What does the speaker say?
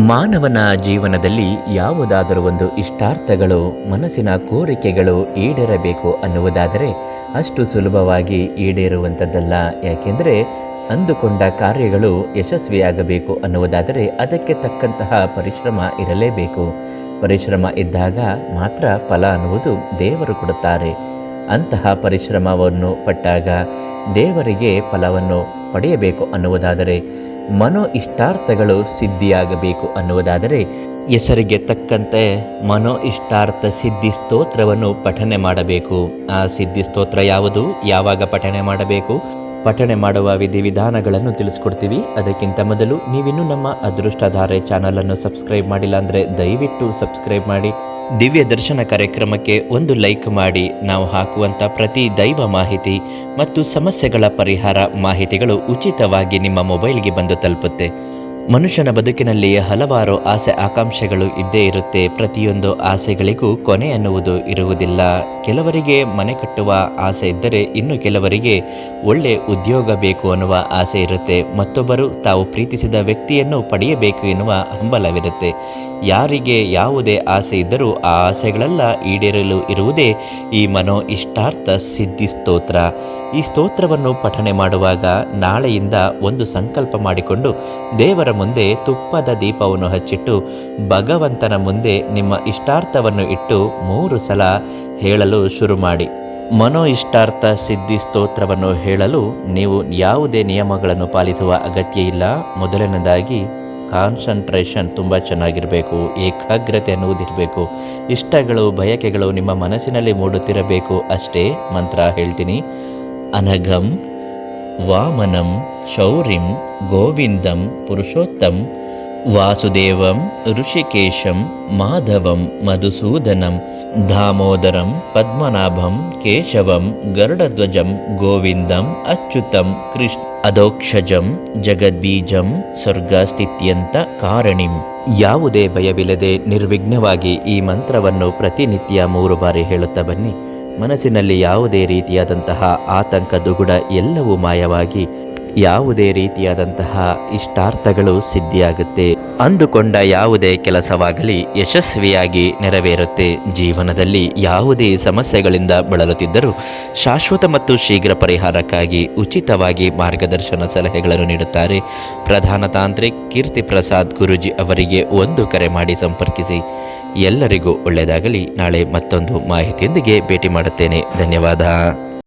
ಮಾನವನ ಜೀವನದಲ್ಲಿ ಯಾವುದಾದರೂ ಒಂದು ಇಷ್ಟಾರ್ಥಗಳು, ಮನಸ್ಸಿನ ಕೋರಿಕೆಗಳು ಈಡೇರಬೇಕು ಅನ್ನುವುದಾದರೆ ಅಷ್ಟು ಸುಲಭವಾಗಿ ಈಡೇರುವಂಥದ್ದಲ್ಲ. ಯಾಕೆಂದರೆ ಅಂದುಕೊಂಡ ಕಾರ್ಯಗಳು ಯಶಸ್ವಿಯಾಗಬೇಕು ಅನ್ನುವುದಾದರೆ ಅದಕ್ಕೆ ತಕ್ಕಂತಹ ಪರಿಶ್ರಮ ಇರಲೇಬೇಕು. ಪರಿಶ್ರಮ ಇದ್ದಾಗ ಮಾತ್ರ ಫಲ ಅನ್ನುವುದು ದೇವರು ಕೊಡುತ್ತಾರೆ. ಅಂತಹ ಪರಿಶ್ರಮವನ್ನು ಪಟ್ಟಾಗ ದೇವರಿಗೆ ಫಲವನ್ನು ಪಡೆಯಬೇಕು ಅನ್ನುವುದಾದರೆ, ಮನೋ ಇಷ್ಟಾರ್ಥಗಳು ಸಿದ್ಧಿಯಾಗಬೇಕು ಅನ್ನುವುದಾದರೆ ಹೆಸರಿಗೆ ತಕ್ಕಂತೆ ಮನೋ ಇಷ್ಟಾರ್ಥ ಸಿದ್ಧಿ ಸ್ತೋತ್ರವನ್ನು ಪಠನೆ ಮಾಡಬೇಕು. ಆ ಸಿದ್ಧಿ ಸ್ತೋತ್ರ ಯಾವುದು, ಯಾವಾಗ ಪಠನೆ ಮಾಡಬೇಕು, ಪಠನೆ ಮಾಡುವ ವಿಧಿವಿಧಾನಗಳನ್ನು ತಿಳಿಸ್ಕೊಡ್ತೀವಿ. ಅದಕ್ಕಿಂತ ಮೊದಲು ನೀವಿನ್ನೂ ನಮ್ಮ ಅದೃಷ್ಟಧಾರೆ ಚಾನಲನ್ನು ಸಬ್ಸ್ಕ್ರೈಬ್ ಮಾಡಿಲ್ಲ ಅಂದರೆ ದಯವಿಟ್ಟು ಸಬ್ಸ್ಕ್ರೈಬ್ ಮಾಡಿ. ದಿವ್ಯ ದರ್ಶನ ಕಾರ್ಯಕ್ರಮಕ್ಕೆ ಒಂದು ಲೈಕ್ ಮಾಡಿ. ನಾವು ಹಾಕುವಂಥ ಪ್ರತಿ ದೈವ ಮಾಹಿತಿ ಮತ್ತು ಸಮಸ್ಯೆಗಳ ಪರಿಹಾರ ಮಾಹಿತಿಗಳು ಉಚಿತವಾಗಿ ನಿಮ್ಮ ಮೊಬೈಲ್ಗೆ ಬಂದು ತಲುಪುತ್ತೆ. ಮನುಷ್ಯನ ಬದುಕಿನಲ್ಲಿ ಹಲವಾರು ಆಸೆ ಆಕಾಂಕ್ಷೆಗಳು ಇದ್ದೇ ಇರುತ್ತೆ. ಪ್ರತಿಯೊಂದು ಆಸೆಗಳಿಗೂ ಕೊನೆ ಅನ್ನುವುದು ಇರುವುದಿಲ್ಲ. ಕೆಲವರಿಗೆ ಮನೆ ಕಟ್ಟುವ ಆಸೆ ಇದ್ದರೆ, ಇನ್ನು ಕೆಲವರಿಗೆ ಒಳ್ಳೆ ಉದ್ಯೋಗ ಬೇಕು ಅನ್ನುವ ಆಸೆ ಇರುತ್ತೆ. ಮತ್ತೊಬ್ಬರು ತಾವು ಪ್ರೀತಿಸಿದ ವ್ಯಕ್ತಿಯನ್ನು ಪಡೆಯಬೇಕು ಎನ್ನುವ ಹಂಬಲವಿರುತ್ತೆ. ಯಾರಿಗೆ ಯಾವುದೇ ಆಸೆ ಇದ್ದರೂ ಆ ಆಸೆಗಳೆಲ್ಲ ಈಡೇರಲು ಇರುವುದೇ ಈ ಮನೋ ಇಷ್ಟಾರ್ಥ ಸಿದ್ಧಿ ಸ್ತೋತ್ರ. ಈ ಸ್ತೋತ್ರವನ್ನು ಪಠನೆ ಮಾಡುವಾಗ ನಾಳೆಯಿಂದ ಒಂದು ಸಂಕಲ್ಪ ಮಾಡಿಕೊಂಡು ದೇವರ ಮುಂದೆ ತುಪ್ಪದ ದೀಪವನ್ನು ಹಚ್ಚಿಟ್ಟು ಭಗವಂತನ ಮುಂದೆ ನಿಮ್ಮ ಇಷ್ಟಾರ್ಥವನ್ನು ಇಟ್ಟು 3 ಸಲ ಹೇಳಲು ಶುರು ಮಾಡಿ. ಮನೋ ಇಷ್ಟಾರ್ಥ ಸಿದ್ಧಿ ಸ್ತೋತ್ರವನ್ನು ಹೇಳಲು ನೀವು ಯಾವುದೇ ನಿಯಮಗಳನ್ನು ಪಾಲಿಸುವ ಅಗತ್ಯ ಇಲ್ಲ. ಮೊದಲನೇದಾಗಿ ಕಾನ್ಸಂಟ್ರೇಷನ್ ತುಂಬ ಚೆನ್ನಾಗಿರಬೇಕು, ಏಕಾಗ್ರತೆ ಅನ್ನುವುದಿರಬೇಕು. ಇಷ್ಟಗಳು, ಬಯಕೆಗಳು ನಿಮ್ಮ ಮನಸ್ಸಿನಲ್ಲಿ ಮೂಡುತ್ತಿರಬೇಕು ಅಷ್ಟೇ. ಮಂತ್ರ ಹೇಳ್ತೀನಿ. ಅನಘಂ ವಾಮನಂ ಶೌರಿಂ ಗೋವಿಂದಂ ಪುರುಷೋತ್ತಂ ವಾಸುದೇವಂ ಋಷಿಕೇಶಂ ಮಾಧವಂ ಮಧುಸೂದನಂ ದಾಮೋದರಂ ಪದ್ಮನಾಭಂ ಕೇಶವಂ ಗರುಡಧ್ವಜಂ ಗೋವಿಂದಂ ಅಚ್ಯುತಂ ಕೃಷ್ಣ ಅದೋಕ್ಷಜಂ ಜಗದ್ಬೀಜಂ ಸ್ವರ್ಗಸ್ಥಿತ್ಯಂತ ಕಾರಣಿಂ. ಯಾವುದೇ ಭಯವಿಲ್ಲದೆ ನಿರ್ವಿಘ್ನವಾಗಿ ಈ ಮಂತ್ರವನ್ನು ಪ್ರತಿನಿತ್ಯ 3 ಬಾರಿ ಹೇಳುತ್ತಾ ಬನ್ನಿ. ಮನಸ್ಸಿನಲ್ಲಿ ಯಾವುದೇ ರೀತಿಯಾದಂತಹ ಆತಂಕ, ದುಗುಡ ಎಲ್ಲವೂ ಮಾಯವಾಗಿ ಯಾವುದೇ ರೀತಿಯಾದಂತಹ ಇಷ್ಟಾರ್ಥಗಳು ಸಿದ್ಧಿಯಾಗುತ್ತೆ. ಅಂದುಕೊಂಡ ಯಾವುದೇ ಕೆಲಸವಾಗಲಿ ಯಶಸ್ವಿಯಾಗಿ ನೆರವೇರುತ್ತೆ. ಜೀವನದಲ್ಲಿ ಯಾವುದೇ ಸಮಸ್ಯೆಗಳಿಂದ ಬಳಲುತ್ತಿದ್ದರೂ ಶಾಶ್ವತ ಮತ್ತು ಶೀಘ್ರ ಪರಿಹಾರಕ್ಕಾಗಿ ಉಚಿತವಾಗಿ ಮಾರ್ಗದರ್ಶನ ಸಲಹೆಗಳನ್ನು ನೀಡುತ್ತಾರೆ ಪ್ರಧಾನ ತಾಂತ್ರಿಕ್ ಕೀರ್ತಿ ಪ್ರಸಾದ್ ಗುರೂಜಿ ಅವರಿಗೆ ಒಂದು ಕರೆ ಮಾಡಿ ಸಂಪರ್ಕಿಸಿ. ಎಲ್ಲರಿಗೂ ಒಳ್ಳೆಯದಾಗಲಿ. ನಾಳೆ ಮತ್ತೊಂದು ಮಾಹಿತಿಯೊಂದಿಗೆ ಭೇಟಿ ಮಾಡುತ್ತೇನೆ. ಧನ್ಯವಾದ.